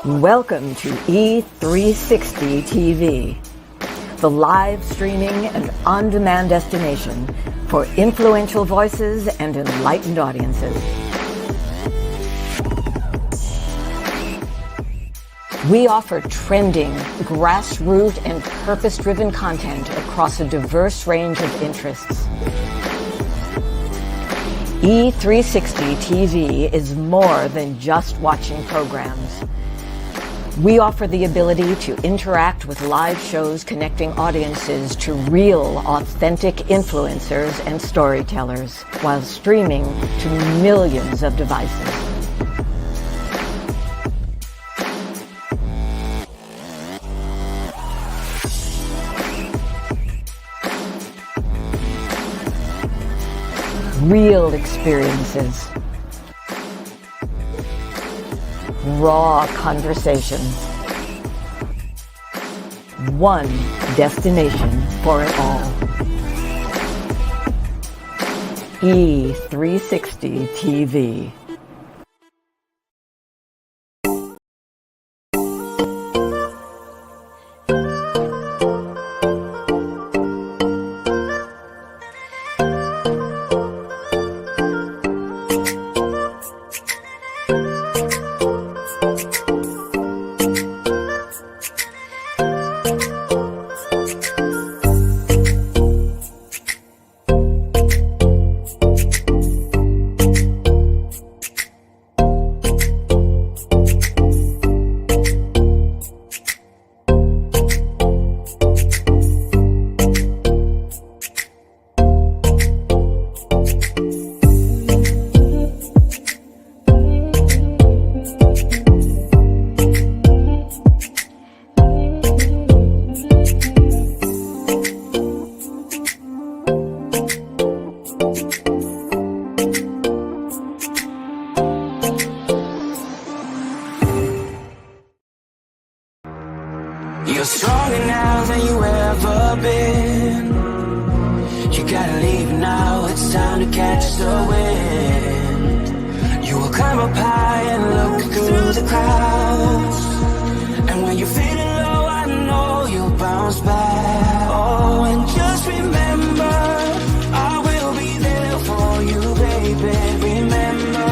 Welcome to E360 TV, the live streaming and on-demand destination for influential voices and enlightened audiences. We offer trending, grassroots, and purpose-driven content across a diverse range of interests. E360 TV is more than just watching programs. We offer the ability to interact with live shows connecting audiences to real, authentic influencers and storytellers while streaming to millions of devices. Real experiences. Raw conversations. One destination for it all. E360 TV. You're stronger now than you ever been. You gotta leave now, it's time to catch the wind. You will climb up high and look through the clouds. And when you're feeling low, I know you'll bounce back. Oh, and just remember, I will be there for you, baby. Remember,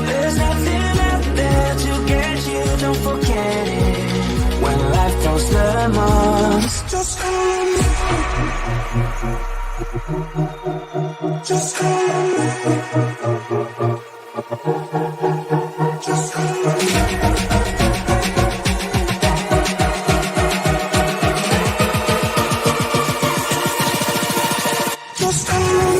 there's nothing out there to get you, don't forget it. When life throws lemons, just call me. Just call me. Just call me. Just call me.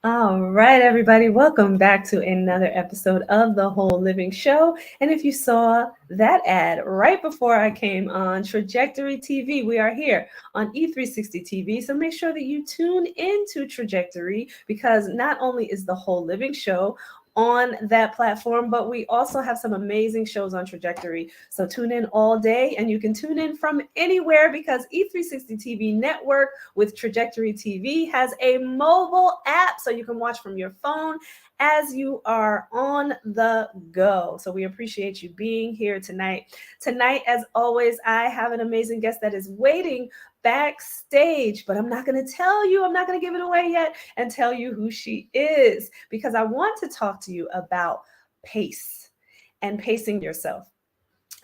All right, everybody, welcome back to another episode of the Whole Living Show. And if you saw that ad right before I came on Trajectory TV, we are here on E360 TV. So make sure that you tune into Trajectory because not only is the Whole Living Show on that platform, but we also have some amazing shows on Trajectory. So tune in all day and you can tune in from anywhere because E360 TV Network with Trajectory TV has a mobile app so you can watch from your phone as you are on the go. So we appreciate you being here tonight. Tonight, as always, I have an amazing guest that is waiting backstage, but I'm not going to tell you, I'm not going to give it away yet and tell you who she is because I want to talk to you about pace and pacing yourself.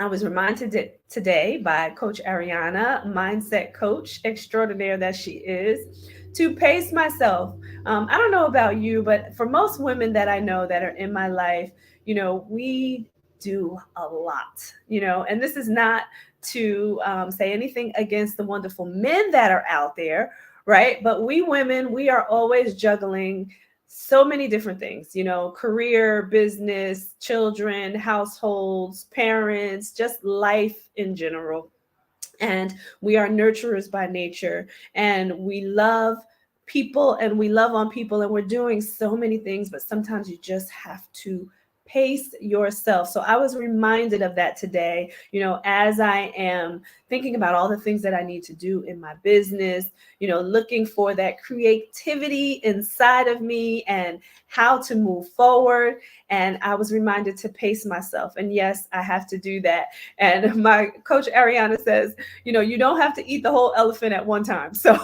I was reminded today by Coach Ariana, mindset coach extraordinaire that she is, to pace myself. I don't know about you, but for most women that I know that are in my life, we do a lot, and this is not to say anything against the wonderful men that are out there, right? But we women, we are always juggling so many different things, career, business, children, households, parents, just life in general. And we are nurturers by nature and we love people and we love on people and we're doing so many things, but sometimes you just have to pace yourself. So I was reminded of that today, as I am thinking about all the things that I need to do in my business, looking for that creativity inside of me and how to move forward. And I was reminded to pace myself. And yes, I have to do that. And my coach Ariana says, you don't have to eat the whole elephant at one time. So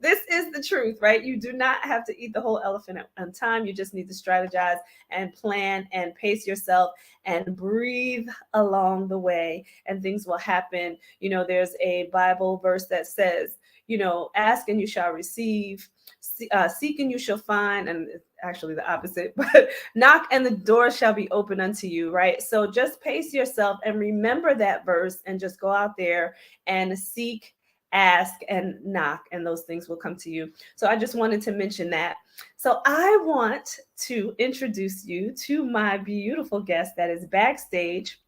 this is the truth, right? You do not have to eat the whole elephant at one time. You just need to strategize and plan and pace yourself and breathe along the way and things will happen. There's a Bible verse that says, ask and you shall receive, seek and you shall find, and it's actually the opposite, but knock and the door shall be open unto you, right? So just pace yourself and remember that verse and just go out there and seek, ask, and knock, and those things will come to you. So I just wanted to mention that. So I want to introduce you to my beautiful guest that is backstage.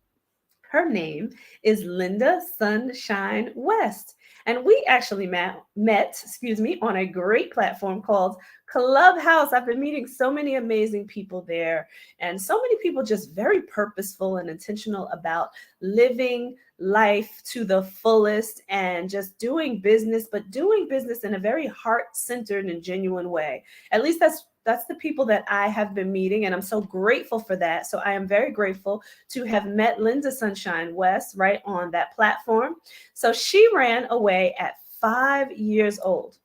Her name is Lynda Sunshine West. And we actually met, on a great platform called Clubhouse. I've been meeting so many amazing people there, and so many people just very purposeful and intentional about living life to the fullest and just doing business, but doing business in a very heart-centered and genuine way. At least that's the people that I have been meeting, and I'm so grateful for that. So I am very grateful to have met Lynda Sunshine West right on that platform. So she ran away at 5 years old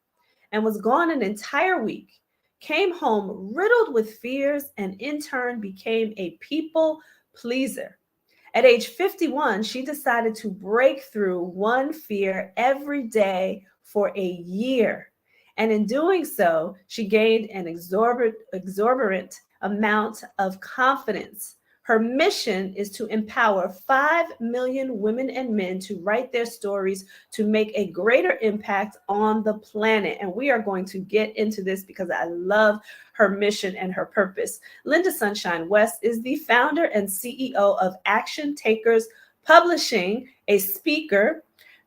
and was gone an entire week, came home riddled with fears, and in turn became a people pleaser. At age 51, she decided to break through one fear every day for a year. And in doing so, she gained an exorbitant amount of confidence. Her mission is to empower 5 million women and men to write their stories to make a greater impact on the planet. And we are going to get into this because I love her mission and her purpose. Lynda Sunshine West is the founder and CEO of Action Takers Publishing, a speaker,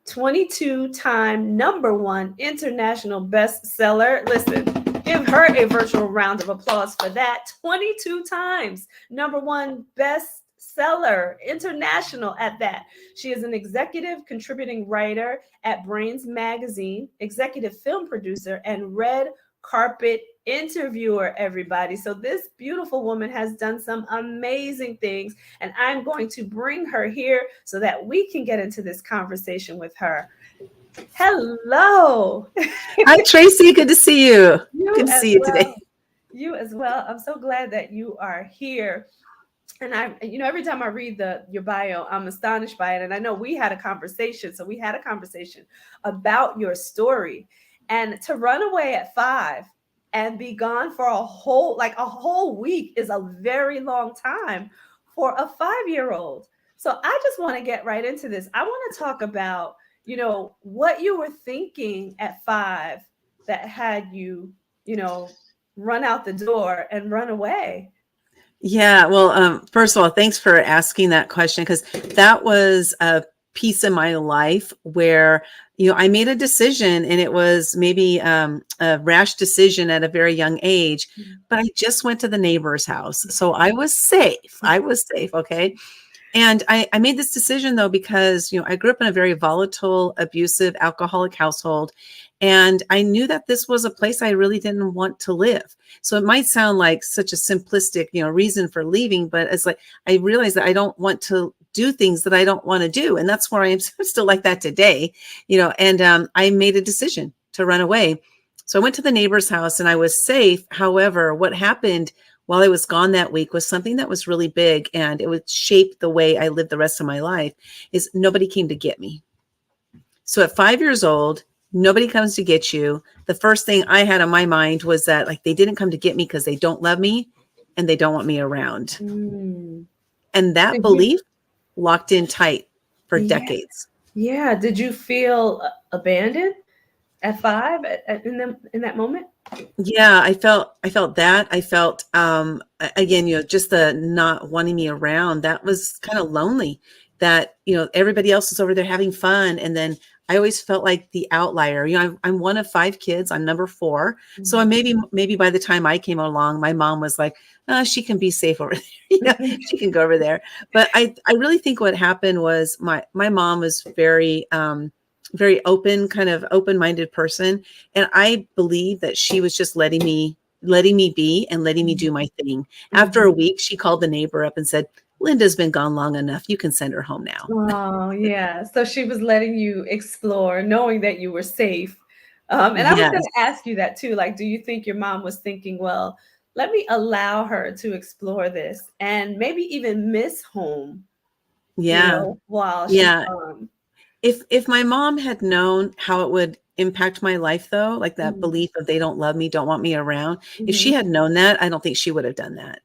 22-time #1 international bestseller. Listen, give her a virtual round of applause for that. 22 times #1 bestseller, international at that. She is an executive contributing writer at Brains Magazine, executive film producer, and red carpet interviewer, everybody. So this beautiful woman has done some amazing things, and I'm going to bring her here so that we can get into this conversation with her. Hello. Hi, Tracy. Good to see you. Good to see you today. You as well. I'm so glad that you are here. And every time I read your bio, I'm astonished by it. And I know we had a conversation. So we had a conversation about your story. And to run away at 5 and be gone for a whole week is a very long time for a 5-year-old. So I just want to get right into this. I want to talk about, what you were thinking at 5 that had you, run out the door and run away? Yeah. Well, first of all, thanks for asking that question, because that was a piece in my life where, I made a decision, and it was maybe a rash decision at a very young age, but I just went to the neighbor's house. So I was safe. I was safe. Okay. And I made this decision though, because, I grew up in a very volatile, abusive, alcoholic household. And I knew that this was a place I really didn't want to live. So it might sound like such a simplistic, reason for leaving, but it's like, I realized that I don't want to do things that I don't want to do. And that's where I am still like that today, and I made a decision to run away. So I went to the neighbor's house and I was safe. However, what happened while I was gone that week was something that was really big, and it would shape the way I lived the rest of my life. Is nobody came to get me. So at 5 years old, nobody comes to get you. The first thing I had on my mind was that, like, they didn't come to get me because they don't love me and they don't want me around. And that belief locked in tight for decades. Yeah. Did you feel abandoned at 5 in that moment? Yeah, I felt that. I felt, again, just the not wanting me around. That was kind of lonely, that, everybody else is over there having fun. And then I always felt like the outlier. I'm one of 5 kids. I'm number 4. So maybe by the time I came along, my mom was like, she can be safe over there. She can go over there. But I really think what happened was my mom was very, very open, kind of open-minded person. And I believe that she was just letting me be and letting me do my thing. After a week, she called the neighbor up and said, Linda's been gone long enough. You can send her home now. Oh, yeah. So she was letting you explore, knowing that you were safe. And I was going to ask you that too. Like, do you think your mom was thinking, well, let me allow her to explore this and maybe even miss home, while she's gone? If my mom had known how it would impact my life, though, like that belief of they don't love me, don't want me around, if she had known that, I don't think she would have done that.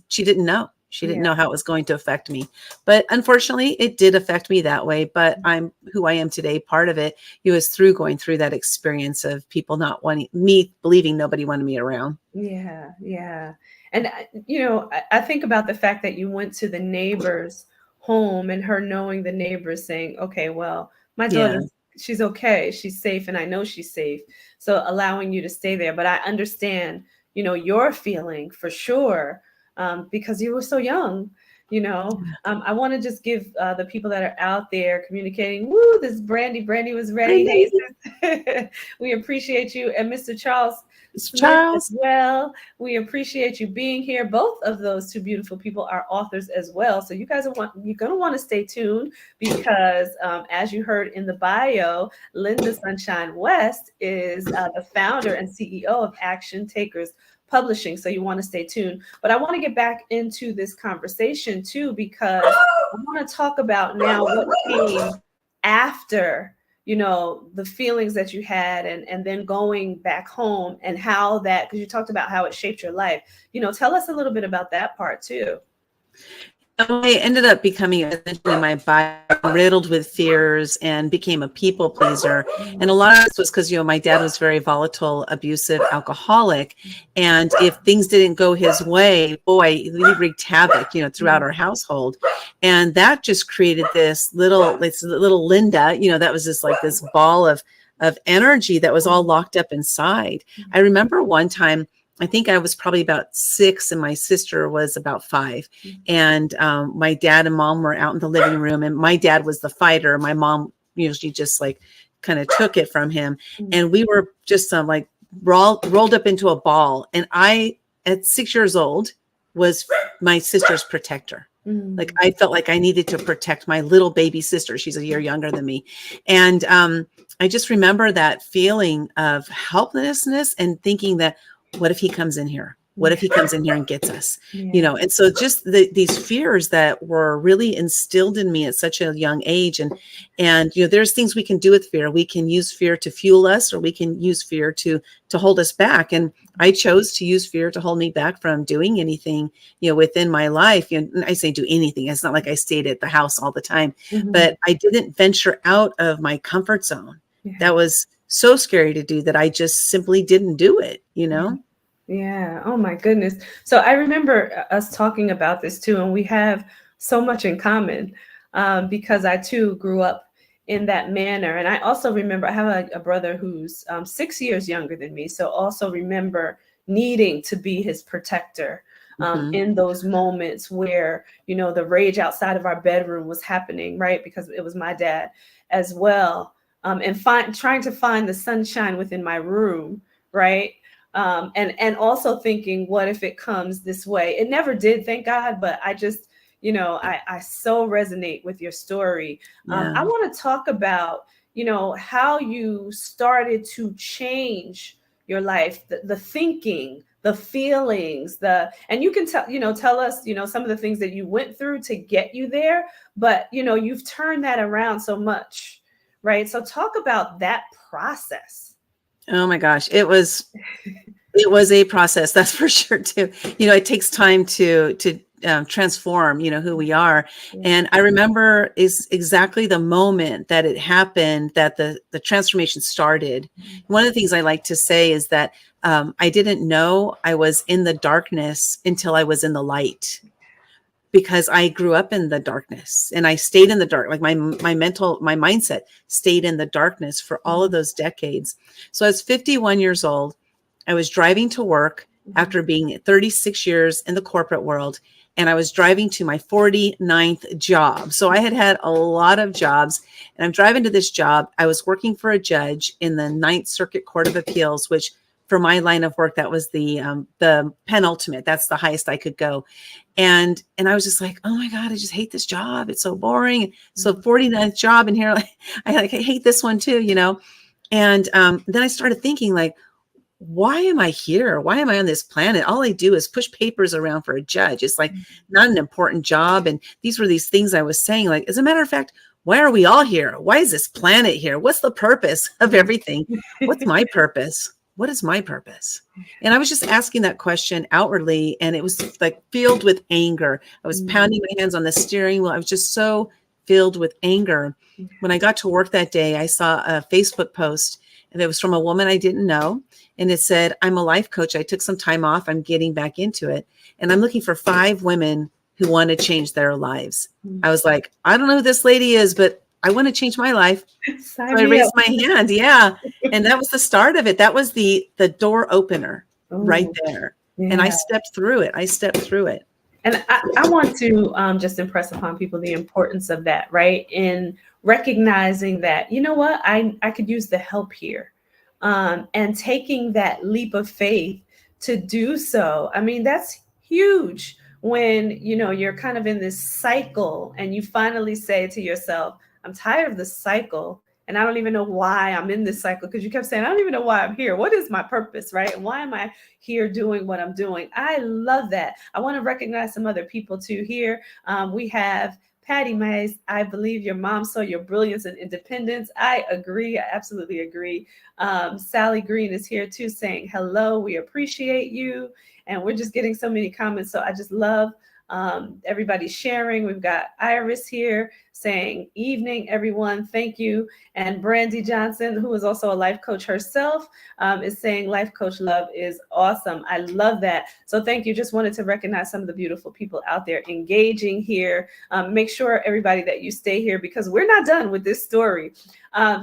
She didn't know. She didn't know how it was going to affect me. But unfortunately, it did affect me that way. But I'm who I am today. Part of it was through going through that experience of people not wanting me, believing nobody wanted me around. Yeah, yeah. And, I think about the fact that you went to the neighbor's home and her knowing the neighbors saying, okay, well, my daughter, she's okay. She's safe. And I know she's safe. So allowing you to stay there. But I understand, your feeling for sure, because you were so young. I want to just give the people that are out there communicating. Woo, this Brandy was ready. Hey, sis. We appreciate you. And Mr. Charles Smith as well. We appreciate you being here. Both of those 2 beautiful people are authors as well. So you guys you're going to want to stay tuned, because as you heard in the bio, Lynda Sunshine West is the founder and CEO of Action Takers Publishing. So you want to stay tuned. But I want to get back into this conversation too, because I want to talk about now what came after, the feelings that you had and then going back home, and how that, because you talked about how it shaped your life. Tell us a little bit about that part too. I ended up becoming, eventually, my body riddled with fears and became a people pleaser. And a lot of this was because, my dad was very volatile, abusive, alcoholic. And if things didn't go his way, boy, he wreaked havoc, throughout our household. And that just created this little Lynda, that was just like this ball of energy that was all locked up inside. I remember one time, I think I was probably about 6 and my sister was about 5. And my dad and mom were out in the living room, and my dad was the fighter. My mom usually just like kind of took it from him. And we were just like rolled up into a ball. And I, at 6 years old, was my sister's protector. Like, I felt like I needed to protect my little baby sister. She's a year younger than me. And I just remember that feeling of helplessness and thinking that, what if he comes in here? What if he comes in here and gets us? And so just these fears that were really instilled in me at such a young age. And there's things we can do with fear. We can use fear to fuel us, or we can use fear to hold us back. And I chose to use fear to hold me back from doing anything, within my life. And I say do anything. It's not like I stayed at the house all the time, but I didn't venture out of my comfort zone. That was so scary to do that I just simply didn't do it, Yeah. Oh my goodness. So I remember us talking about this too, and we have so much in common, because I too grew up in that manner. And I also remember I have a brother who's 6 years younger than me. So also remember needing to be his protector, Hmm. in those moments where, the rage outside of our bedroom was happening, right? Because it was my dad as well. And trying to find the sunshine within my room, right? And also thinking, what if it comes this way? It never did, thank God. But I just, I so resonate with your story. Yeah. I want to talk about, how you started to change your life, the thinking, the feelings, and you can tell us, some of the things that you went through to get you there. But you've turned that around so much, right? So talk about that process. Oh my gosh. It was a process, that's for sure too. It takes time to transform, who we are. Yeah. And I remember is exactly the moment that it happened that the transformation started. One of the things I like to say is that I didn't know I was in the darkness until I was in the light, because I grew up in the darkness and I stayed in the dark. Like my mindset stayed in the darkness for all of those decades. So I was 51 years old. I was driving to work Mhm. after being 36 years in the corporate world. And I was driving to my 49th job. So I had a lot of jobs, and I'm driving to this job. I was working for a judge in the Ninth Circuit Court of Appeals, which for my line of work, that was the penultimate. That's the highest I could go. And I was just like, oh my God, I just hate this job. It's so boring. So 49th job in here, I hate this one too. And then I started thinking, like, why am I here? Why am I on this planet? All I do is push papers around for a judge. It's like not an important job. And these were these things I was saying, like, as a matter of fact, why are we all here? Why is this planet here? What's the purpose of everything? What's my purpose? What is my purpose? And I was just asking that question outwardly, and it was like filled with anger. I was pounding my hands on the steering wheel. I was just so filled with anger. When I got to work that day, I saw a Facebook post, and it was from a woman I didn't know. And it said, I'm a life coach. I took some time off. I'm getting back into it. And I'm looking for 5 women who want to change their lives. I was like, I don't know who this lady is, but I want to change my life. So Sign I me up. raised my hand. Yeah. And that was the start of it. That was the door opener right Oh, there. And I yeah. stepped through it. I stepped through it. And I want to just impress upon people the importance of that, right? In recognizing that, you know what, I could use the help here, and taking that leap of faith to do so. I mean, that's huge when, you're kind of in this cycle and you finally say to yourself, I'm tired of the cycle. And I don't even know why I'm in this cycle, because you kept saying, I don't even know why I'm here. What is my purpose, right? And why am I here doing what I'm doing? I love that. I want to recognize some other people too here. We have Patty Mays. I believe your mom saw your brilliance and independence. I agree. I absolutely agree. Sally Green is here too, saying hello. We appreciate you. And we're just getting so many comments. So I just love everybody sharing. We've got Iris here saying evening, everyone. Thank you. And Brandy Johnson, who is also a life coach herself, is saying life coach love is awesome. I love that. So thank you. Just wanted to recognize some of the beautiful people out there engaging here. Make sure, everybody, that you stay here, because we're not done with this story.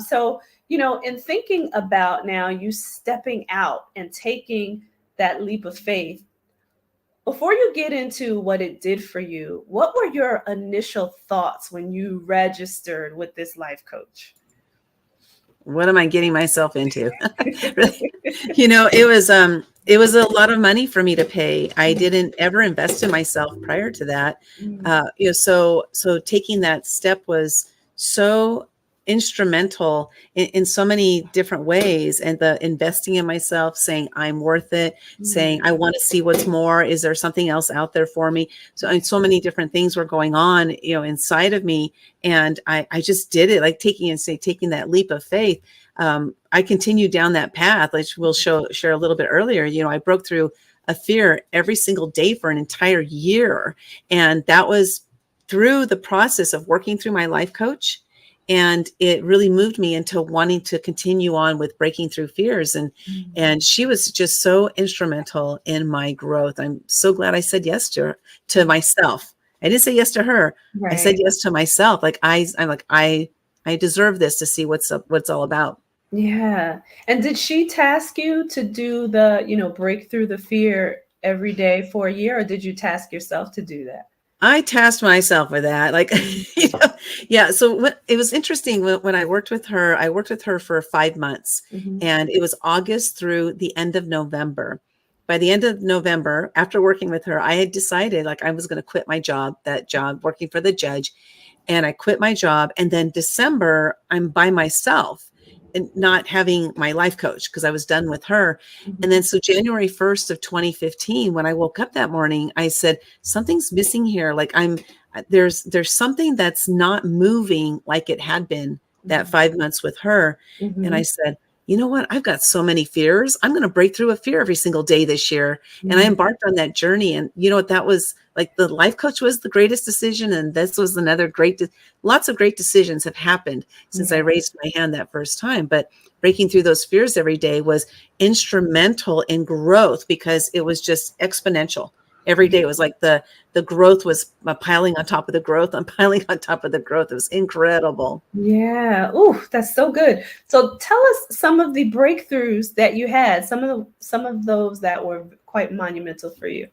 So, in thinking about now you stepping out and taking that leap of faith, before you get into what it did for you, what were your initial thoughts when you registered with this life coach? What am I getting myself into? Really? It was a lot of money for me to pay. I didn't ever invest in myself prior to that. So taking that step was so instrumental in so many different ways. And the investing in myself, saying I'm worth it, saying I want to see what's more. Is there something else out there for me? So many different things were going on, inside of me. And I just did it, like taking that leap of faith. I continued down that path, which we'll share a little bit earlier. I broke through a fear every single day for an entire year. And that was through the process of working through my life coach And it really moved me into wanting to continue on with breaking through fears. And she was just so instrumental in my growth. I'm so glad I said yes to her, to myself. I didn't say yes to her. I said Right. yes to myself. Like I'm like, I deserve this, to see what's up, what's all about. Yeah. And did she task you to do the, break through the fear every day for a year, or did you task yourself to do that? I tasked myself with that. Like, Mm. yeah. So it was interesting when I worked with her for 5 months, Mhm. and it was August through the end of November. By the end of November, after working with her, I had decided like I was going to quit my job, that job working for the judge. And I quit my job. And then December, I'm by myself and not having my life coach because I was done with her. And Mhm. then so January 1st of 2015, when I woke up that morning, I said, something's missing here. Like there's something that's not moving like it had been that Mhm. 5 months with her. And I Mhm. said, you know what? I've got so many fears. I'm going to break through a fear every single day this year. And I Mhm. embarked on that journey. And you know what? That was like the life coach was the greatest decision. And this was another lots of great decisions have happened since I Yeah. raised my hand that first time. But breaking through those fears every day was instrumental in growth because it was just exponential. Every day it was like the growth was piling on top of the growth. I'm piling on top of the growth. It was incredible. Yeah. Ooh, that's so good. So tell us some of the breakthroughs that you had, some of those that were quite monumental for you.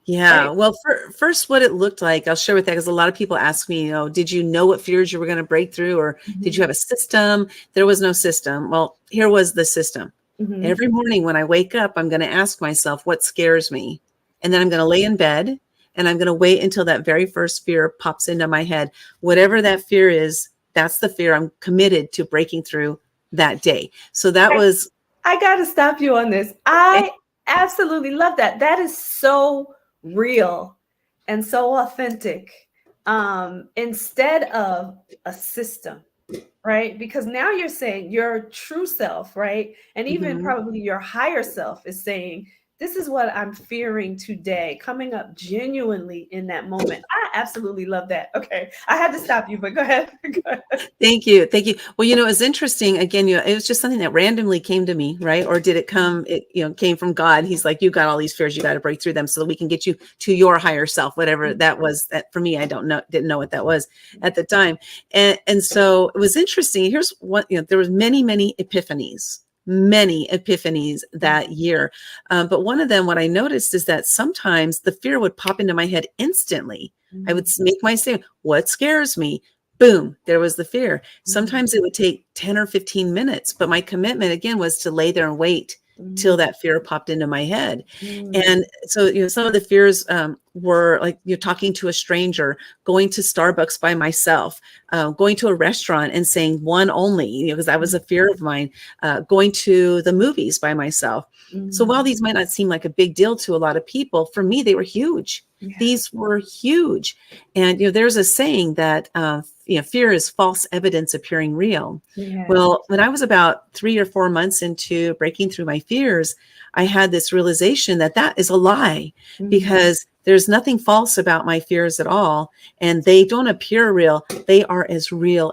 Yeah. Right. Well, first, what it looked like, I'll share with that because a lot of people ask me, did you know what fears you were going to break through, or did you Mhm. have a system? There was no system. Well, here was the system. Mhm. Every morning when I wake up, I'm going to ask myself what scares me. And then I'm going to lay in bed and I'm going to wait until that very first fear pops into my head. Whatever that fear is, that's the fear I'm committed to breaking through that day. So that was I got to stop you on this. I absolutely love that. That is so real and so authentic. Instead of a system, right? Because now you're saying your true self, right? And even Mhm. probably your higher self is saying, this is what I'm fearing today, coming up genuinely in that moment. I absolutely love that. Okay. I had to stop you, but go ahead. Go ahead. Thank you. Thank you. Well, it's interesting. Again, it was just something that randomly came to me, right? Or did it come, came from God? He's like, you got all these fears, you got to break through them so that we can get you to your higher self, whatever that was. That for me, I didn't know what that was at the time. And so it was interesting. Here's what, there was many epiphanies that year. But one of them, what I noticed is that sometimes the fear would pop into my head instantly. I would make my statement, what scares me? Boom, there was the fear. Sometimes it would take 10 or 15 minutes, but my commitment again was to lay there and wait till that fear popped into my head. And so, some of the fears were like you're talking to a stranger, going to Starbucks by myself, going to a restaurant and saying one only, because that was a fear of mine, going to the movies by myself. So while these might not seem like a big deal to a lot of people, for me, they were huge. Yeah. These were huge. And, there's a saying that, fear is false evidence appearing real. Yeah. Well, when I was about 3 or 4 months into breaking through my fears, I had this realization that that is a lie because there's nothing false about my fears at all. And they don't appear real. They are as real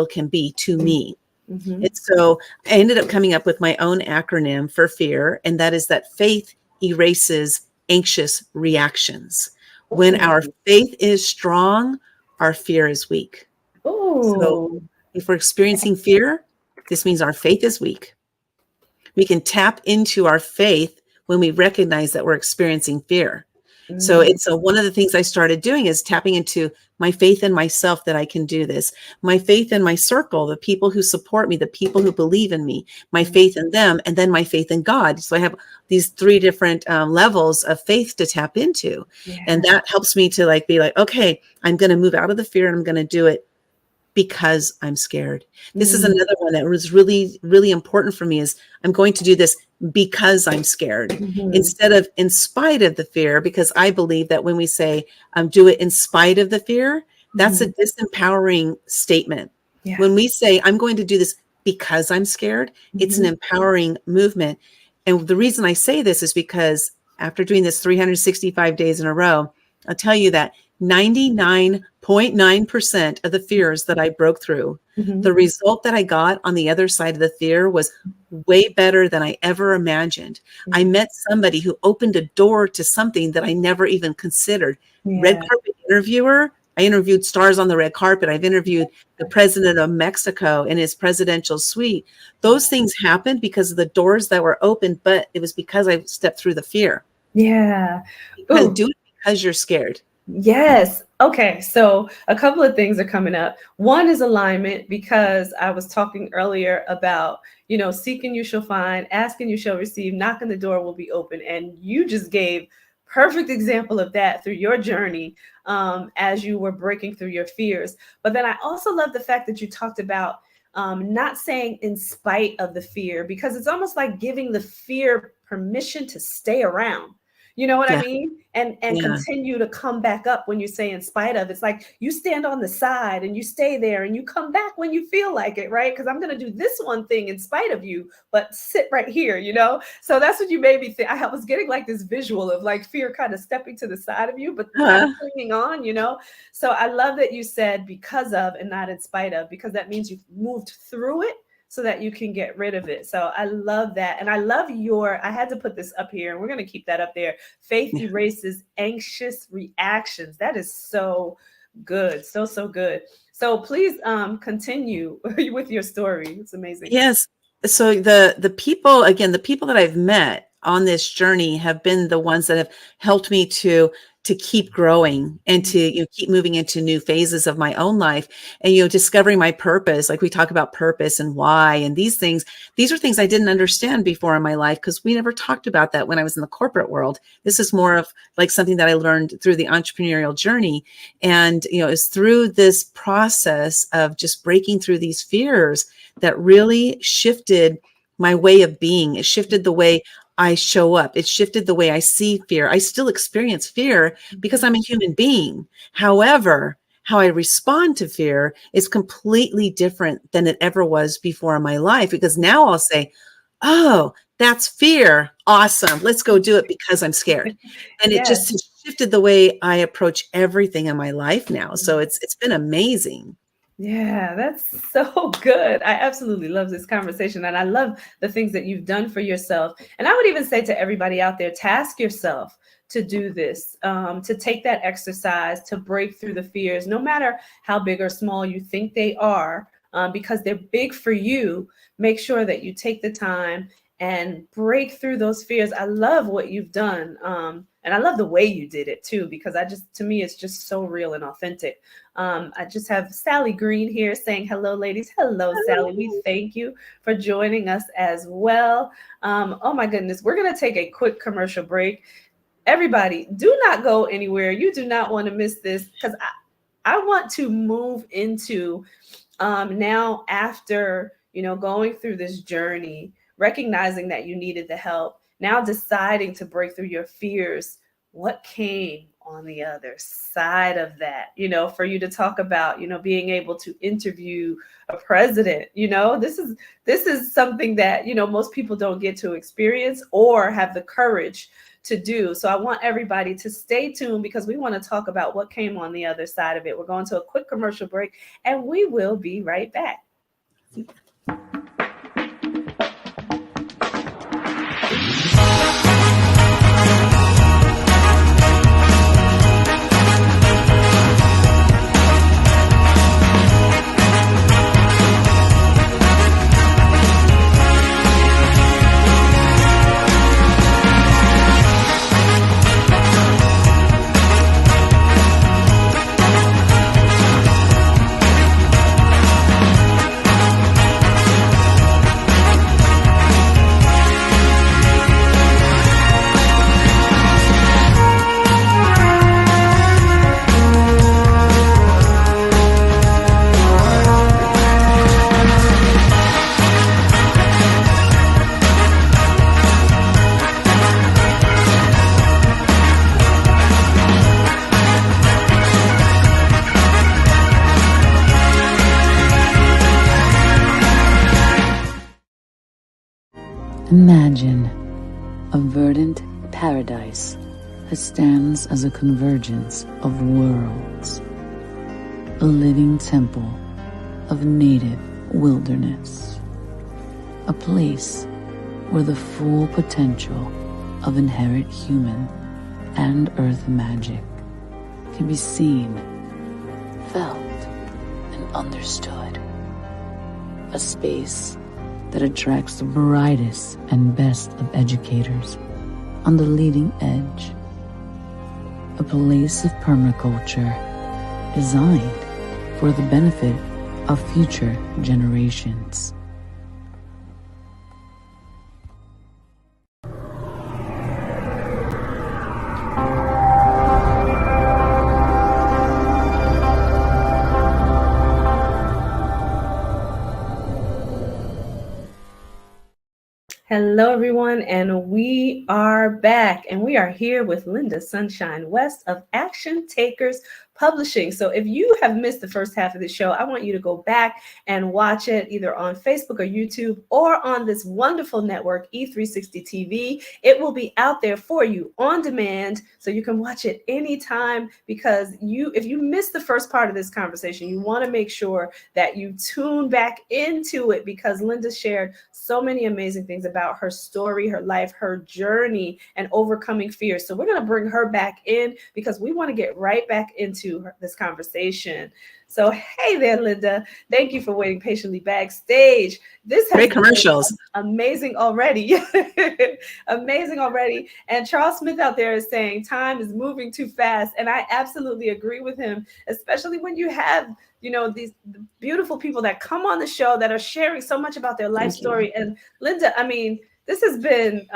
can be to me. Mhm. And so I ended up coming up with my own acronym for fear, and that is that faith erases anxious reactions. When our Ooh. faith is strong, our fear is weak. So Ooh. if we're experiencing fear, this means our faith is weak. We can tap into our faith when we recognize that we're experiencing fear. So Mm. it's one of the things I started doing is tapping into my faith in myself that I can do this, my faith in my circle, the people who support me, the people who believe in me, my faith in them, and then my faith in God. So I have these three different levels of faith to tap into. And Yeah. that helps me to be like, okay, I'm going to move out of the fear and I'm going to do it because I'm scared. This is Mm. another one that was really, really important for me is I'm going to do this because I'm scared Mhm. instead of in spite of the fear, because I believe that when we say do it in spite of the fear, that's a Mhm. disempowering statement. Yeah. When we say I'm going to do this because I'm scared, it's an Mhm. empowering movement. And the reason I say this is because after doing this 365 days in a row, I'll tell you that 99.9% of the fears that I broke through, the result that I got on the other side of the fear was way better than I ever imagined. I met somebody who opened a door to something that I never even considered. Red carpet interviewer. I interviewed stars on the red carpet. I've interviewed the president of Mexico in his presidential suite. Those things happened because of the doors that were opened, but it was because I stepped through the fear. Yeah. Because do it because you're scared. Yes. Okay. So a couple of things are coming up. One is alignment, because I was talking earlier about, seeking you shall find, asking you shall receive, knocking the door will be open. And you just gave perfect example of that through your journey as you were breaking through your fears. But then I also love the fact that you talked about not saying in spite of the fear, because it's almost like giving the fear permission to stay around. You know what I mean? And continue to come back up when you say in spite of. It's like you stand on the side and you stay there and you come back when you feel like it, right? Because I'm going to do this one thing in spite of you, but sit right here, So that's what you made me think. I was getting like this visual of like fear kind of stepping to the side of you, but kind of clinging on, So I love that you said because of and not in spite of, because that means you've moved through it so that you can get rid of it. So I love that. And I love I had to put this up here and we're going to keep that up there. Faith erases anxious reactions. That is so good. So good. So please continue with your story. It's amazing. Yes. So the people that I've met on this journey have been the ones that have helped me to keep growing and to keep moving into new phases of my own life and discovering my purpose. Like we talk about purpose and why and these things. These are things I didn't understand before in my life because we never talked about that when I was in the corporate world. This is more of like something that I learned through the entrepreneurial journey. And it's through this process of just breaking through these fears that really shifted my way of being. It shifted the way I show up. It shifted the way I see fear. I still experience fear because I'm a human being. However, how I respond to fear is completely different than it ever was before in my life, because now I'll say, oh, that's fear. Awesome. Let's go do it because I'm scared. And it just shifted the way I approach everything in my life now. So it's been amazing. Yeah, that's so good. I absolutely love this conversation. And I love the things that you've done for yourself. And I would even say to everybody out there, task yourself to do this, to take that exercise, to break through the fears, no matter how big or small you think they are, because they're big for you. Make sure that you take the time and break through those fears. I love what you've done. And I love the way you did it too, because to me, it's just so real and authentic. I just have Sally Green here saying, hello, ladies. Hello, Sally. We thank you for joining us as well. Oh my goodness. We're going to take a quick commercial break. Everybody, do not go anywhere. You do not want to miss this, because I want to move into now after, going through this journey, recognizing that you needed the help, now deciding to break through your fears. What came on the other side of that, for you to talk about, being able to interview a president, this is something that, most people don't get to experience or have the courage to do. So I want everybody to stay tuned, because we want to talk about what came on the other side of it. We're going to a quick commercial break and we will be right back. Imagine a verdant paradise that stands as a convergence of worlds, a living temple of native wilderness, a place where the full potential of inherent human and earth magic can be seen, felt, and understood. A space that attracts the brightest and best of educators on the leading edge. A place of permaculture designed for the benefit of future generations. Hello, everyone, and we are back, and we are here with Lynda Sunshine West of Action Takers Publishing. So if you have missed the first half of the show, I want you to go back and watch it either on Facebook or YouTube or on this wonderful network, E360 TV. It will be out there for you on demand, so you can watch it anytime, because if you missed the first part of this conversation, you want to make sure that you tune back into it, because Lynda shared so many amazing things about her story, her life, her journey, and overcoming fears. So we're going to bring her back in, because we want to get right back into this conversation. So, hey there, Lynda. Thank you for waiting patiently backstage. This has Great commercials. Amazing already. Amazing already. And Charles Smith out there is saying time is moving too fast. And I absolutely agree with him, especially when you have, these beautiful people that come on the show that are sharing so much about their life story. And Lynda, I mean, this has been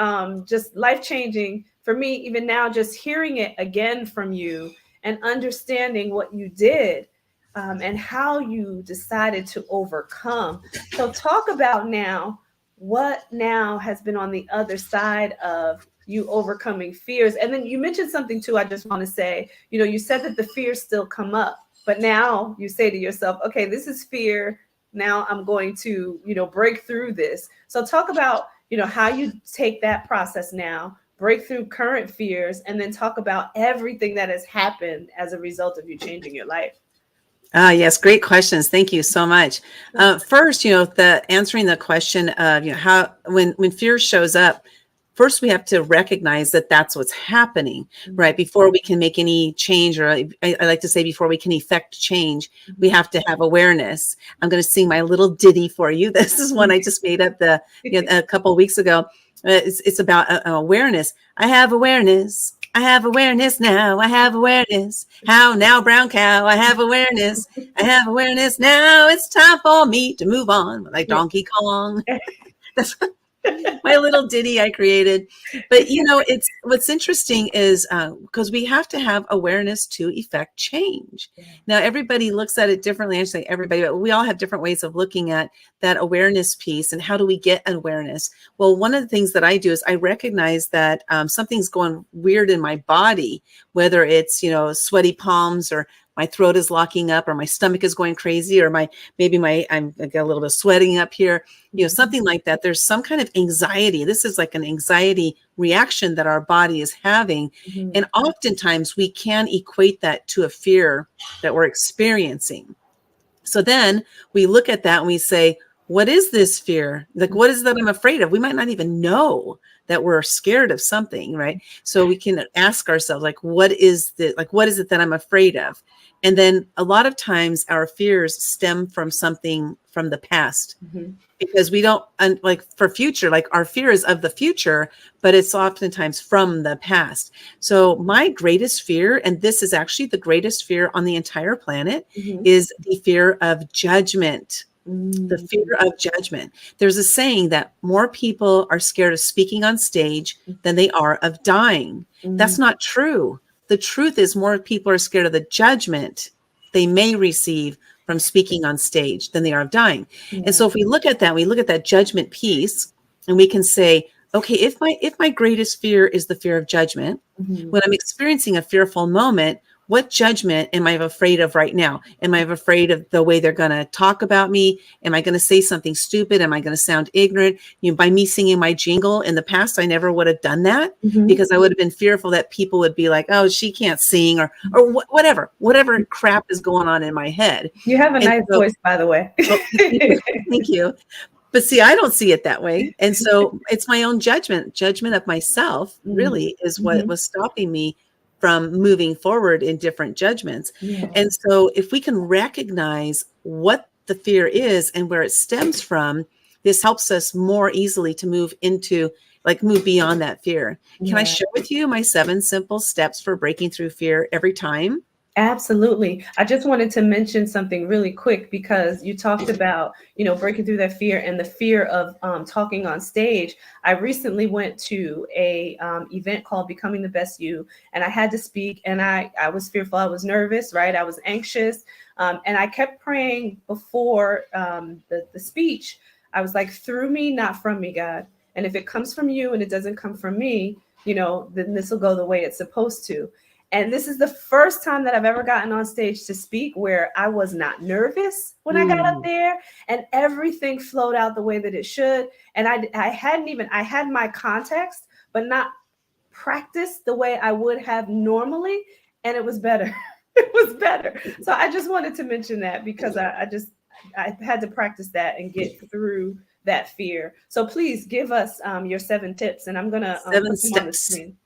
just life-changing for me, even now, just hearing it again from you and understanding what you did and how you decided to overcome. So talk about now, what now has been on the other side of you overcoming fears. And then you mentioned something too, I just want to say, you said that the fears still come up, but now you say to yourself, okay, this is fear. Now I'm going to, break through this. So talk about, how you take that process now, break through current fears, and then talk about everything that has happened as a result of you changing your life. Yes, great questions. Thank you so much. First, the answering the question of how when fear shows up, first we have to recognize that that's what's happening, right? Before we can make any change, or I like to say before we can effect change, we have to have awareness. I'm going to sing my little ditty for you. This is one I just made up a couple of weeks ago. It's about awareness. I have awareness. I have awareness now. I have awareness. How now, brown cow? I have awareness. I have awareness now. It's time for me to move on, like Donkey Kong. That's my little ditty I created. But it's what's interesting is because we have to have awareness to effect change. Now everybody looks at it differently. I say everybody, but we all have different ways of looking at that awareness piece. And how do we get awareness? Well, one of the things that I do is I recognize that something's going weird in my body, whether it's sweaty palms, or my throat is locking up, or my stomach is going crazy, or I got a little bit of sweating up here, something like that. There's some kind of anxiety. This is like an anxiety reaction that our body is having. Mm-hmm. And oftentimes we can equate that to a fear that we're experiencing. So then we look at that and we say, what is this fear? Like, what is that I'm afraid of? We might not even know that we're scared of something, right? So we can ask ourselves, like, what is it that I'm afraid of? And then a lot of times our fears stem from something from the past, because we don't, like for future, like our fear is of the future, but it's oftentimes from the past. So my greatest fear, and this is actually the greatest fear on the entire planet, is the fear of judgment. The fear of judgment. There's a saying that more people are scared of speaking on stage than they are of dying. That's not true. The truth is more people are scared of the judgment they may receive from speaking on stage than they are of dying. And so if we look at that judgment piece, and we can say, okay, if my greatest fear is the fear of judgment, when I'm experiencing a fearful moment, what judgment am I afraid of right now? Am I afraid of the way they're going to talk about me? Am I going to say something stupid? Am I going to sound ignorant? By me singing my jingle in the past, I never would have done that because I would have been fearful that people would be like, oh, she can't sing or whatever crap is going on in my head. You have a nice voice, by the way. Thank you. But see, I don't see it that way. And so it's my own judgment of myself really is what was stopping me from moving forward in different judgments. Yeah. And so if we can recognize what the fear is and where it stems from, this helps us more easily to move beyond that fear. Can I share with you my 7 simple steps for breaking through fear every time? Absolutely. I just wanted to mention something really quick because you talked about, breaking through that fear and the fear of talking on stage. I recently went to a event called Becoming the Best You, and I had to speak, and I was fearful. I was nervous, right? I was anxious. And I kept praying before the speech. I was like, through me, not from me, God. And if it comes from you and it doesn't come from me, then this will go the way it's supposed to. And this is the first time that I've ever gotten on stage to speak where I was not nervous when I got up there, and everything flowed out the way that it should. And I had my context, but not practiced the way I would have normally. And it was better. It was better. So I just wanted to mention that because I had to practice that and get through that fear. So please give us your 7 tips, and I'm going to put them on the screen.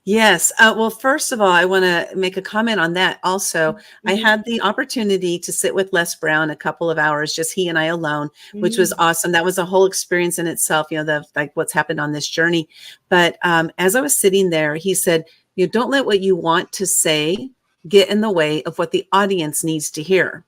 Yes. Well, first of all, I want to make a comment on that. Also, I had the opportunity to sit with Les Brown a couple of hours, just he and I alone, which was awesome. That was a whole experience in itself, what's happened on this journey. But as I was sitting there, he said, don't let what you want to say get in the way of what the audience needs to hear.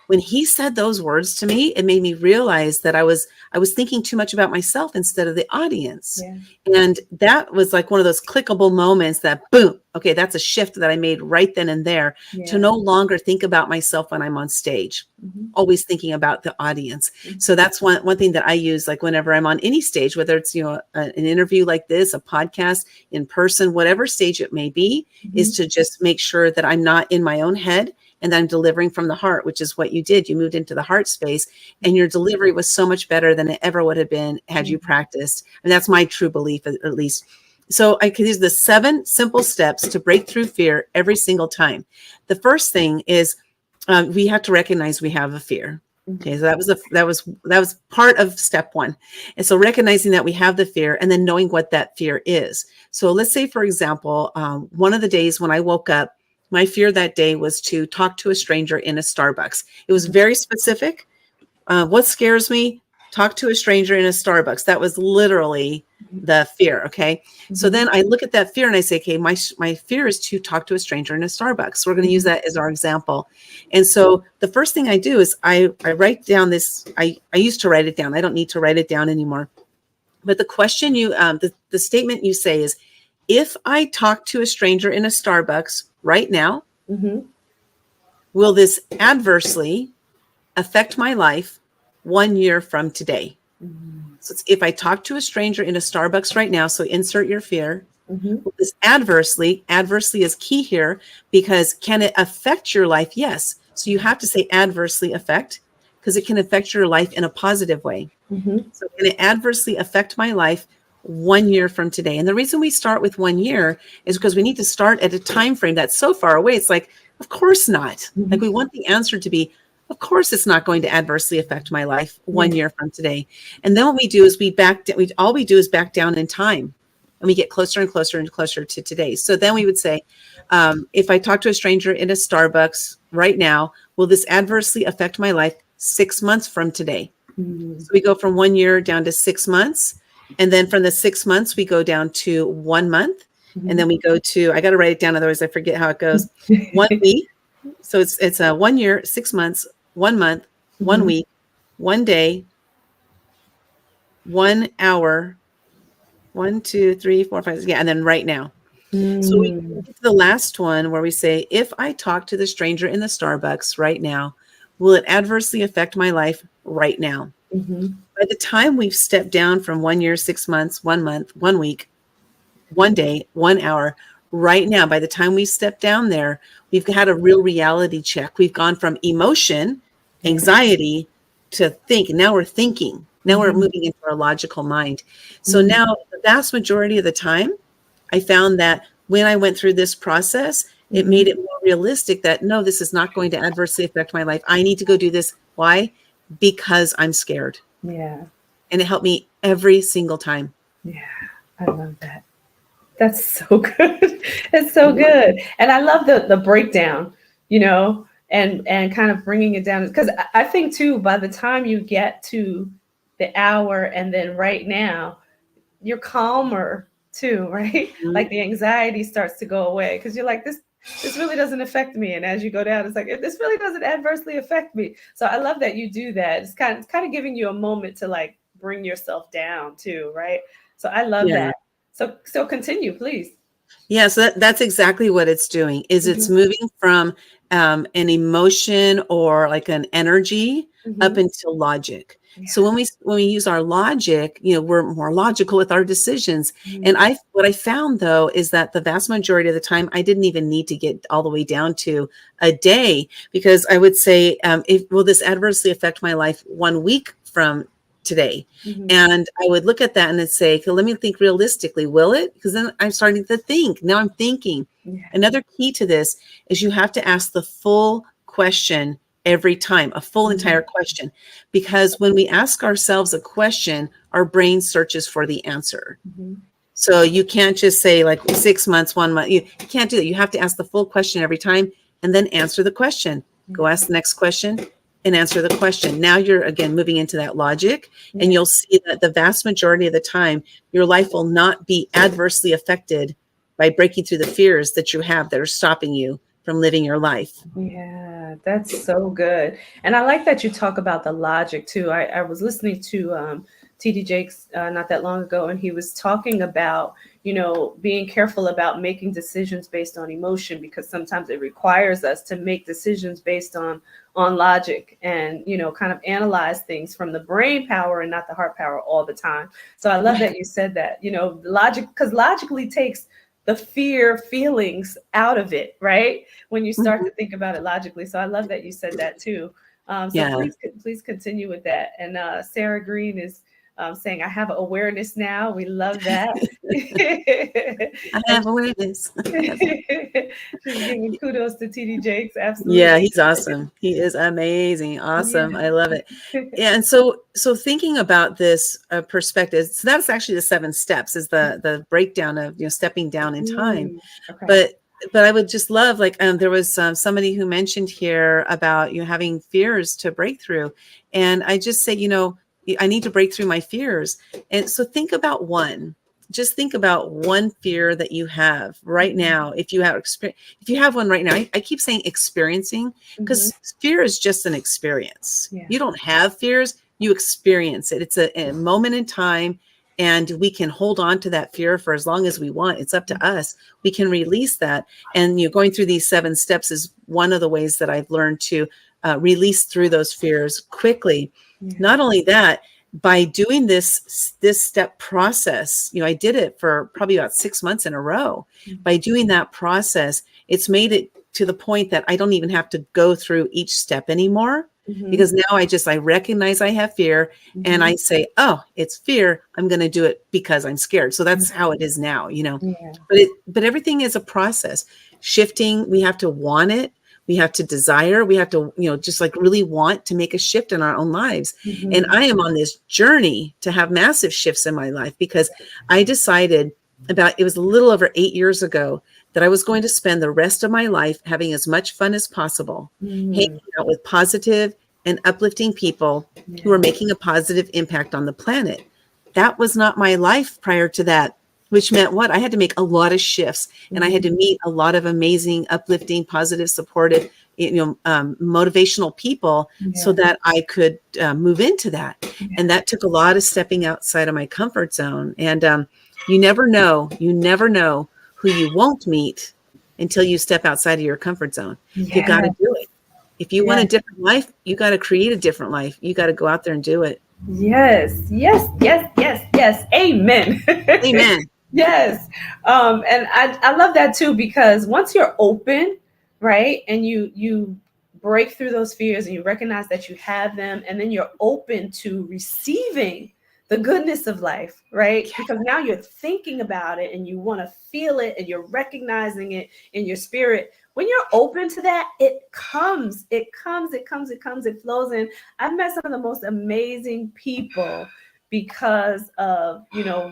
When he said those words to me, it made me realize that I was thinking too much about myself instead of the audience. Yeah. And that was like one of those clickable moments that boom, okay, that's a shift that I made right then and there to no longer think about myself when I'm on stage, always thinking about the audience. So that's one thing that I use, like whenever I'm on any stage, whether it's, an interview like this, a podcast, in person, whatever stage it may be, is to just make sure that I'm not in my own head and that I'm delivering from the heart, which is what you did. You moved into the heart space and your delivery was so much better than it ever would have been had you practiced. And that's my true belief, at least. So I could use the 7 simple steps to break through fear every single time. The first thing is we have to recognize we have a fear. Okay, so that was part of step 1. And so recognizing that we have the fear and then knowing what that fear is. So let's say, for example, one of the days when I woke up, my fear that day was to talk to a stranger in a Starbucks. It was very specific. What scares me? Talk to a stranger in a Starbucks. That was literally the fear. Okay. So then I look at that fear and I say, okay, my fear is to talk to a stranger in a Starbucks. So we're going to use that as our example. And so the first thing I do is I write down this. I used to write it down. I don't need to write it down anymore. But the question the statement you say is, if I talk to a stranger in a Starbucks right now, will this adversely affect my life 1 year from today? So it's, if I talk to a stranger in a Starbucks right now, so insert your fear, will this adversely is key here, because can it affect your life? Yes. So you have to say adversely affect, because it can affect your life in a positive way. So can it adversely affect my life 1 year from today? And the reason we start with 1 year is because we need to start at a time frame that's so far away. It's like, of course not. Like we want the answer to be, of course it's not going to adversely affect my life 1 year from today. And then what we do is all we do is back down in time, and we get closer and closer and closer to today. So then we would say, if I talk to a stranger in a Starbucks right now, will this adversely affect my life 6 months from today? So we go from 1 year down to 6 months. And then from the 6 months, we go down to 1 month. And then we go to, I got to write it down, otherwise I forget how it goes. 1 week. So it's a 1 year, 6 months, 1 month, 1 week, 1 day, 1 hour, 1, 2, 3, 4, 5, 6. Yeah. And then right now. So we get to the last one where we say, if I talk to the stranger in the Starbucks right now, will it adversely affect my life right now? By the time we've stepped down from 1 year, 6 months, 1 month, 1 week, 1 day, 1 hour, right now, by the time we step down there, we've had a real reality check. We've gone from emotion, anxiety, to think. Now we're thinking. Now we're moving into our logical mind. So now the vast majority of the time, I found that when I went through this process, it made it more realistic that no, this is not going to adversely affect my life. I need to go do this. Why? Because I'm scared. Yeah. And it helped me every single time. Yeah. I love that. That's so good. It's so good. And I love the breakdown, you know, and kind of bringing it down. Because I think too, by the time you get to the hour and then right now, you're calmer too, right? Like the anxiety starts to go away because you're like, this really doesn't affect me. And as you go down, it's like, this really doesn't adversely affect me. So I love that you do that. It's kind of giving you a moment to like bring yourself down too, right? So I love that. So continue, please. Yeah, so that's exactly what it's doing. Is it's moving from an emotion or like an energy up into logic. Yeah. So when we use our logic, you know, we're more logical with our decisions. And what I found though is that the vast majority of the time, I didn't even need to get all the way down to a day, because I would say, will this adversely affect my life 1 week from today? And I would look at that and then say, okay, let me think realistically. Will it? Because then I'm starting to think. Now I'm thinking. Another key to this is you have to ask the full question every time, a full entire question, because when we ask ourselves a question, our brain searches for the answer. So you can't just say like 6 months, 1 month. You can't do that. You have to ask the full question every time and then answer the question. Go ask the next question and answer the question. Now you're again moving into that logic, and you'll see that the vast majority of the time, your life will not be adversely affected by breaking through the fears that you have that are stopping you from living your life. Yeah, that's so good. And I like that you talk about the logic too. I was listening to TD Jakes not that long ago, and he was talking about, you know, being careful about making decisions based on emotion, because sometimes it requires us to make decisions based on logic and, you know, kind of analyze things from the brain power and not the heart power all the time. So I love that you said that, you know, logic, because logically takes the fear feelings out of it, right? When you start to think about it logically. So I love that you said that too. Please continue with that. And Sarah Green is saying, I have awareness now. We love that. I have awareness. She's giving kudos to TD Jakes. Absolutely. Yeah, he's awesome. He is amazing. Awesome. Yeah. I love it. Yeah, and so thinking about this perspective, so that's actually the 7 steps, is the breakdown of, you know, stepping down in time. Okay. But I would just love, like, there was somebody who mentioned here about, you know, having fears to break through. And I just say, you know, I need to break through my fears. And so think about one. Just think about one fear that you have right now. If you have one right now, I keep saying experiencing, because fear is just an experience. Yeah. You don't have fears, you experience it. It's a moment in time, and we can hold on to that fear for as long as we want. It's up to us. We can release that. And, you know, going through these 7 steps is one of the ways that I've learned to release through those fears quickly. Yeah. Not only that, by doing this step process, you know, I did it for probably about 6 months in a row. By doing that process, it's made it to the point that I don't even have to go through each step anymore, because now I recognize I have fear, and I say, oh, it's fear. I'm going to do it because I'm scared. So that's how it is now, you know. Yeah. But everything is a process. Shifting, we have to want it. We have to desire, we have to, you know, just like really want to make a shift in our own lives. And I am on this journey to have massive shifts in my life, because I decided it was a little over 8 years ago, that I was going to spend the rest of my life having as much fun as possible, hanging out with positive and uplifting people who are making a positive impact on the planet. That was not my life prior to that. Which meant what? I had to make a lot of shifts, and I had to meet a lot of amazing, uplifting, positive, supportive, you know, motivational people, so that I could move into that. And that took a lot of stepping outside of my comfort zone. And you never know who you won't meet until you step outside of your comfort zone. You got to do it. If you want a different life, you got to create a different life. You got to go out there and do it. Yes. Amen. Amen. Yes. And I love that too, because once you're open, right, and you break through those fears and you recognize that you have them, and then you're open to receiving the goodness of life, right? Because now you're thinking about it and you want to feel it and you're recognizing it in your spirit. When you're open to that, it flows in. I've met some of the most amazing people because of,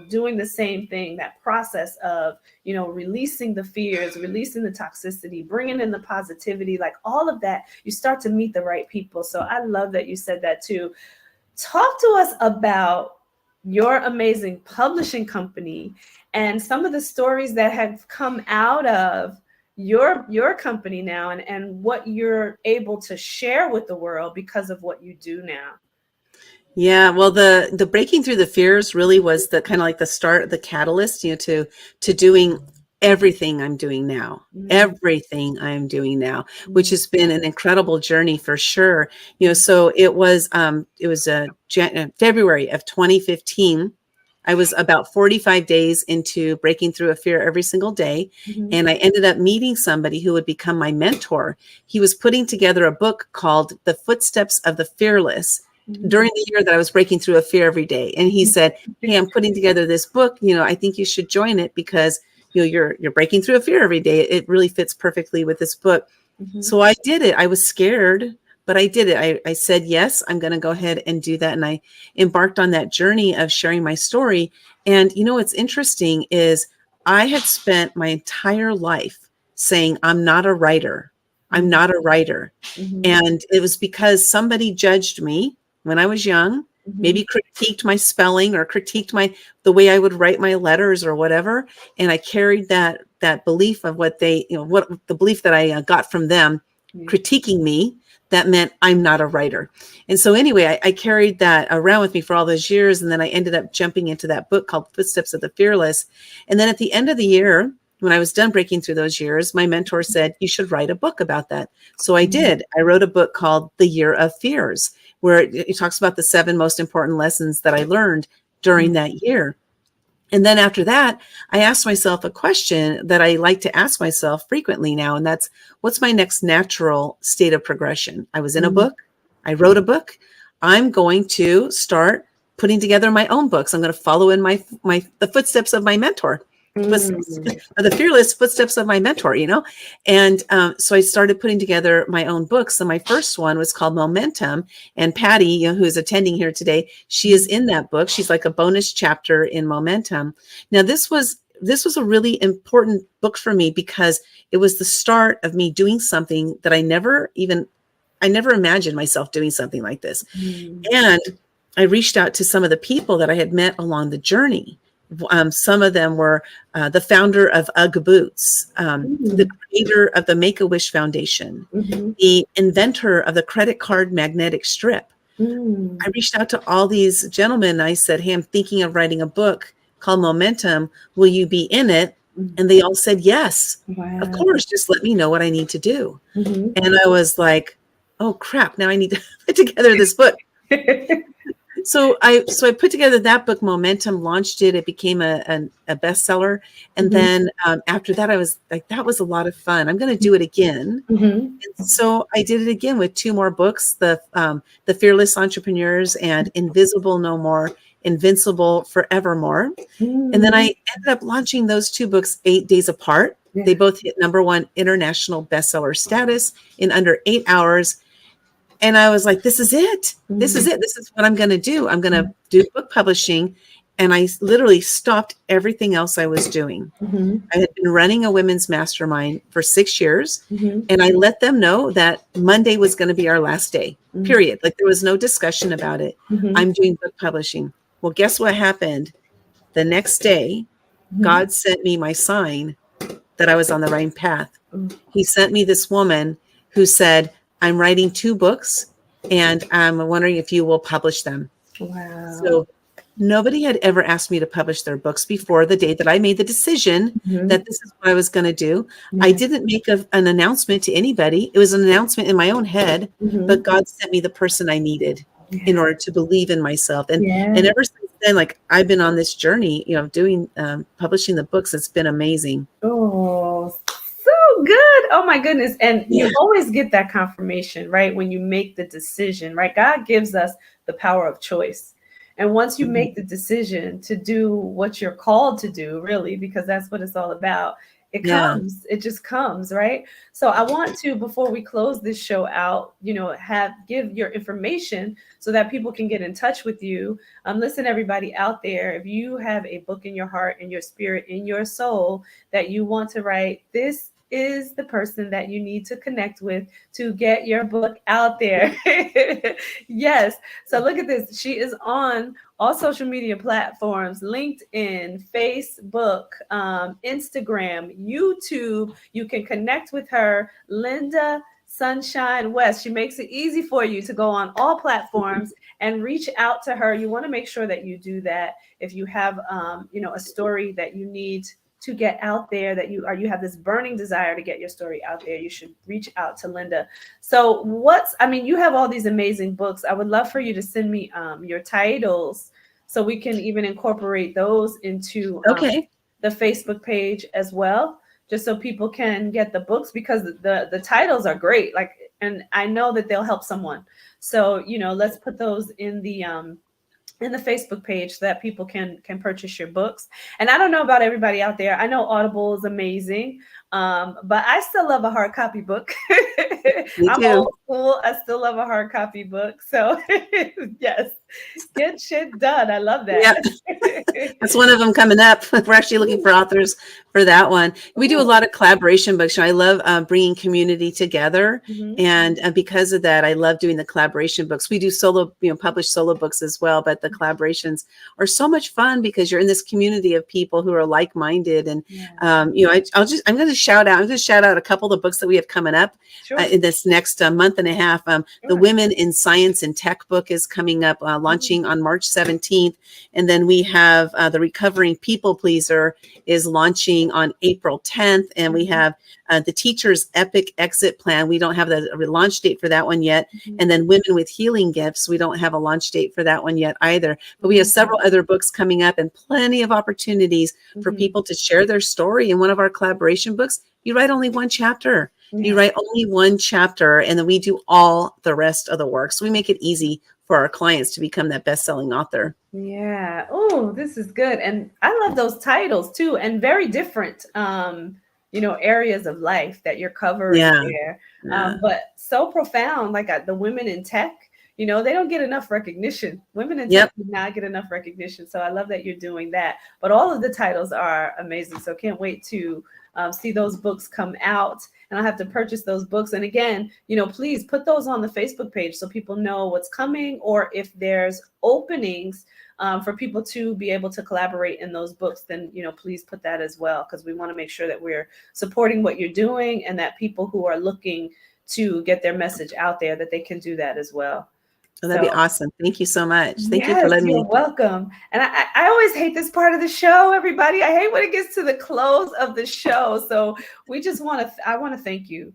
doing the same thing, that process of, releasing the fears, releasing the toxicity, bringing in the positivity, like all of that. You start to meet the right people. So I love that you said that too. Talk to us about your amazing publishing company and some of the stories that have come out of your company now, and what you're able to share with the world because of what you do now. Yeah, well, the breaking through the fears really was the kind of like the start, the catalyst, to doing everything I'm doing now, everything I'm doing now, which has been an incredible journey for sure. So it was February of 2015. I was about 45 days into breaking through a fear every single day. And I ended up meeting somebody who would become my mentor. He was putting together a book called The Footsteps of the Fearless during the year that I was breaking through a fear every day. And he said, "Hey, I'm putting together this book. I think you should join it because you're breaking through a fear every day. It really fits perfectly with this book." So I did it. I was scared, but I did it. I said, yes, I'm going to go ahead and do that. And I embarked on that journey of sharing my story. And what's interesting is I had spent my entire life saying, I'm not a writer. I'm not a writer. And it was because somebody judged me when I was young, maybe critiqued my spelling or critiqued the way I would write my letters or whatever. And I carried that belief of what the belief that I got from them critiquing me. That meant I'm not a writer. And so anyway, I carried that around with me for all those years. And then I ended up jumping into that book called Footsteps of the Fearless. And then at the end of the year, when I was done breaking through those years, my mentor said, you should write a book about that. So I did. I wrote a book called The Year of Fears, where it talks about the 7 most important lessons that I learned during that year. And then after that, I asked myself a question that I like to ask myself frequently now. And that's, what's my next natural state of progression? I was in a book. I wrote a book. I'm going to start putting together my own books. I'm going to follow in the footsteps of my mentor. The fearless footsteps of my mentor, And so I started putting together my own books. And my first one was called Momentum. And Patty, who's attending here today, she is in that book. She's like a bonus chapter in Momentum. Now, this was a really important book for me because it was the start of me doing something that I never imagined myself doing something like this. And I reached out to some of the people that I had met along the journey. Some of them were the founder of UGG Boots, the creator of the Make-A-Wish Foundation, the inventor of the credit card magnetic strip. I reached out to all these gentlemen. I said, hey, I'm thinking of writing a book called Momentum. Will you be in it? And they all said, yes, of course, just let me know what I need to do. And I was like, oh crap, now I need to put together this book. So I put together that book, Momentum, launched it. It became a bestseller. And then after that, I was like, that was a lot of fun. I'm going to do it again. And so I did it again with 2 more books, the Fearless Entrepreneurs and Invisible No More, Invincible Forevermore. And then I ended up launching those 2 books 8 days apart. They both hit #1 international bestseller status in under 8 hours. And I was like, this is it. This is it. This is what I'm going to do. I'm going to do book publishing. And I literally stopped everything else I was doing. I had been running a women's mastermind for 6 years. And I let them know that Monday was going to be our last day, period. Like there was no discussion about it. I'm doing book publishing. Well, guess what happened? The next day, God sent me my sign that I was on the right path. He sent me this woman who said, I'm writing 2 books and I'm wondering if you will publish them. Wow. So nobody had ever asked me to publish their books before the day that I made the decision that this is what I was going to do. I didn't make an announcement to anybody. It was an announcement in my own head, but God sent me the person I needed in order to believe in myself. And ever since saying, like, I've been on this journey, doing, publishing the books. It's been amazing. Oh, so good. Oh my goodness. And you always get that confirmation, right? When you make the decision, right? God gives us the power of choice. And once you make the decision to do what you're called to do, really, because that's what it's all about, it comes, it just comes, right? So I want to, before we close this show out, give your information so that people can get in touch with you. Listen, everybody out there, if you have a book in your heart, in your spirit, in your soul that you want to write, this is the person that you need to connect with to get your book out there. Yes. So look at this. She is on all social media platforms: LinkedIn, Facebook, Instagram, YouTube. You can connect with her, Lynda Sunshine West. She makes it easy for you to go on all platforms and reach out to her. You want to make sure that you do that. If you have, a story that you need to get out there, that you have this burning desire to get your story out there, you should reach out to Lynda. So you have all these amazing books. I would love for you to send me your titles so we can even incorporate those into the Facebook page as well, just so people can get the books, because the titles are great. And I know that they'll help someone. So, let's put those in the Facebook page so that people can purchase your books. And I don't know about everybody out there. I know Audible is amazing, but I still love a hard copy book. I'm old school. I still love a hard copy book. So yes, get shit done. I love that. Yep. That's one of them coming up. We're actually looking for authors for that one. We do a lot of collaboration books. I love bringing community together. And because of that, I love doing the collaboration books. We do publish solo books as well, but the collaborations are so much fun because you're in this community of people who are like-minded. And, I'm going to shout out a couple of the books that we have coming up in this next month and a half. The Women in Science and Tech book is coming up, launching on March 17th. And then we have the Recovering People Pleaser is launching on April 10th. And we have the Teacher's Epic Exit Plan. We don't have the launch date for that one yet. And then Women with Healing Gifts. We don't have a launch date for that one yet either. But we have several other books coming up and plenty of opportunities for people to share their story. In one of our collaboration books, you write only one chapter. You write only one chapter, and then we do all the rest of the work. So we make it easy for our clients to become that best-selling author. Yeah. Oh, this is good. And I love those titles too, and very different, areas of life that you're covering there. But so profound, like the women in tech, they don't get enough recognition. Women in tech do not get enough recognition. So I love that you're doing that. But all of the titles are amazing. So can't wait to see those books come out. And I'll have to purchase those books. And again, please put those on the Facebook page so people know what's coming, or if there's openings for people to be able to collaborate in those books, then, please put that as well, because we want to make sure that we're supporting what you're doing and that people who are looking to get their message out there, that they can do that as well. Oh, that'd be awesome. Thank you so much. Thank you for letting me. You're welcome. And I always hate this part of the show, everybody. I hate when it gets to the close of the show. So I want to thank you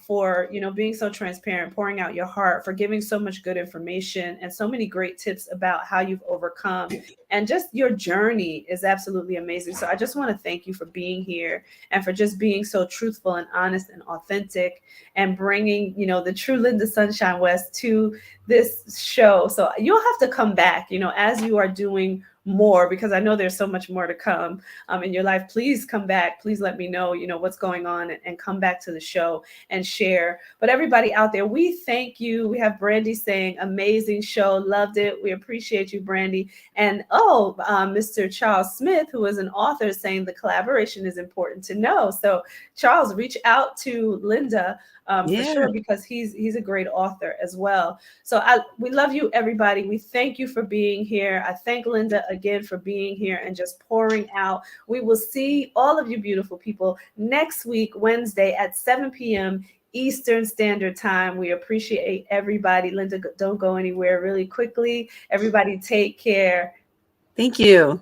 for, being so transparent, pouring out your heart, for giving so much good information and so many great tips about how you've overcome, and just your journey is absolutely amazing. So I just want to thank you for being here and for just being so truthful and honest and authentic, and bringing, the true Lynda Sunshine West to this show. So you'll have to come back, as you are doing more, because I know there's so much more to come in your life. Please come back. Please let me know, what's going on, and come back to the show and share. But everybody out there, we thank you. We have Brandy saying, amazing show. Loved it. We appreciate you, Brandy. And Mr. Charles Smith, who is an author, saying the collaboration is important to know. So Charles, reach out to Lynda for sure, because he's a great author as well. So we love you, everybody. We thank you for being here. I thank Lynda again for being here and just pouring out. We will see all of you beautiful people next week, Wednesday at 7 p.m. Eastern Standard Time. We appreciate everybody. Lynda, don't go anywhere. Really quickly, everybody take care. Thank you.